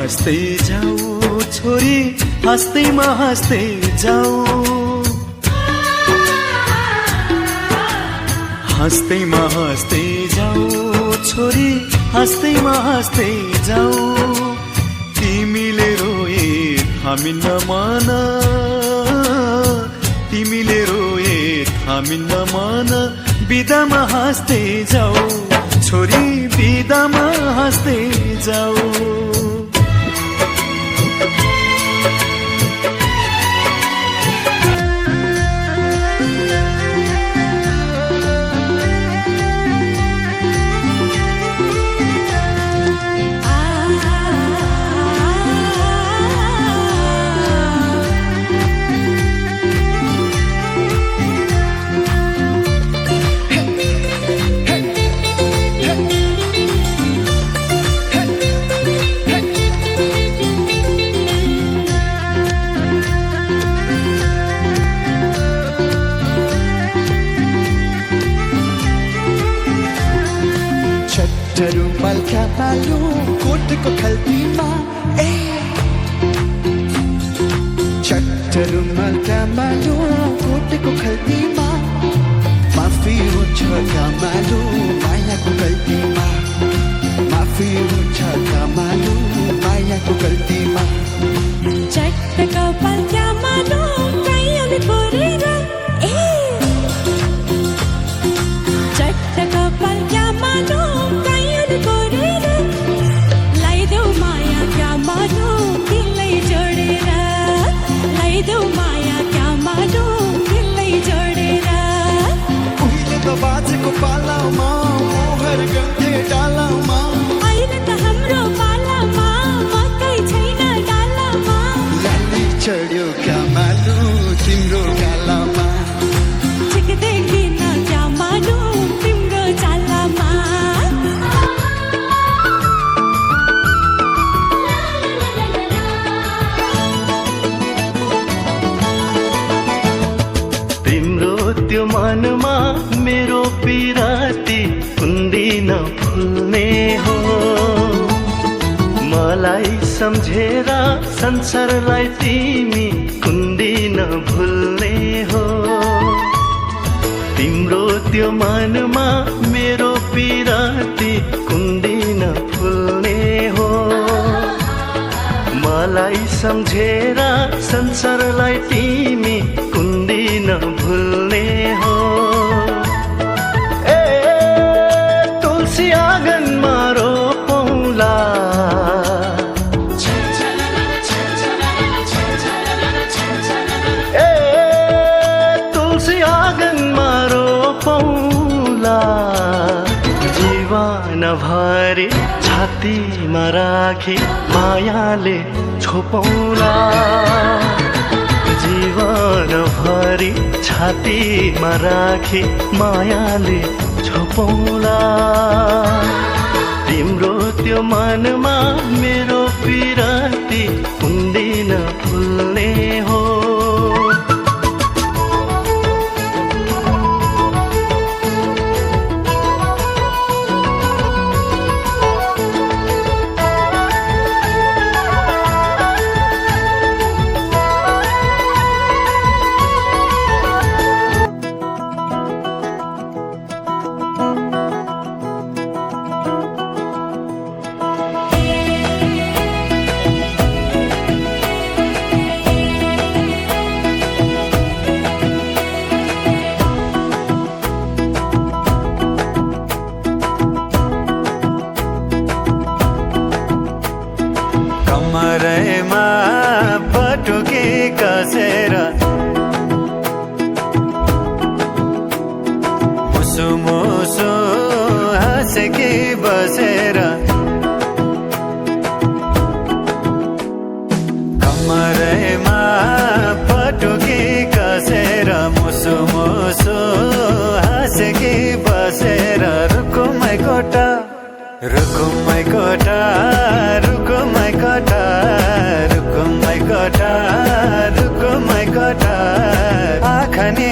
हाँस्दै जाऊ छोरी, हाँस्दैमा हाँस्दै जाऊ, हाँस्दैमा हाँस्दै जाऊ छोरी, हाँस्दैमा हाँस्दै जाऊ। तिमीले रोए थामिन्न मन, तिमीले रोए थामिन्न मन, बिदामा हाँस्दै जाऊ छोरी, बिदामा हाँस्दै जाऊ। रुमालका बालु कोटको खल्तीमा, ए चट्ट रुमालका बालु कोटको खल्तीमा, माफी हुन्छ कामालु मायाको गल्तीमा, माफी हुन्छ कामालु मायाको गल्तीमा। चट्ट कपालका बालु काइयाले परेर, ए चट्ट कपालका बालु बाजेको पालामा मोहर गन्थे डालामा, अहिले त हाम्रो पालामा मकै छैन डालामा। लाली चढ्यो कामालु तिम्रो गालामा, देख्दिन कामालु तिम्रो चालामा। तिम्रो त्यो मनमा मेरो पिराती कुन्दिन फुल्ने हो, मलाई सम्झेर संसारलाई तिमी कुन्दिन भुल्ने हो। तिम्रो त्यो मनमा मेरो पिराती कुन्दिन फुल्ने हो, मलाई सम्झेर संसारलाई तिमी कुन्दिन भुल्ने हो। आँगनमा रोपौँला, ए तुलसी आँगनमा रोपौँला, जीवन भरि छातीमा राखी मायाले छोपौँला, जीवन भरि छातीमा राखी मायाले छोपौँला। तिम्रो त्यो मनमा मेरो पिराती कुन्दिन फुल्ने हो। कमरैमा पटुकी कसेर मुसु मुसु हाँसेकी बसेर, कमरैमा पटुकी कसेर मुसु मुसु हाँसेकी बसेर, रुकुमै कोटा रुकुमै कोटा रुकुमै कोटा रुकुमै कोटा रुकुमै कोटा, आँखा नि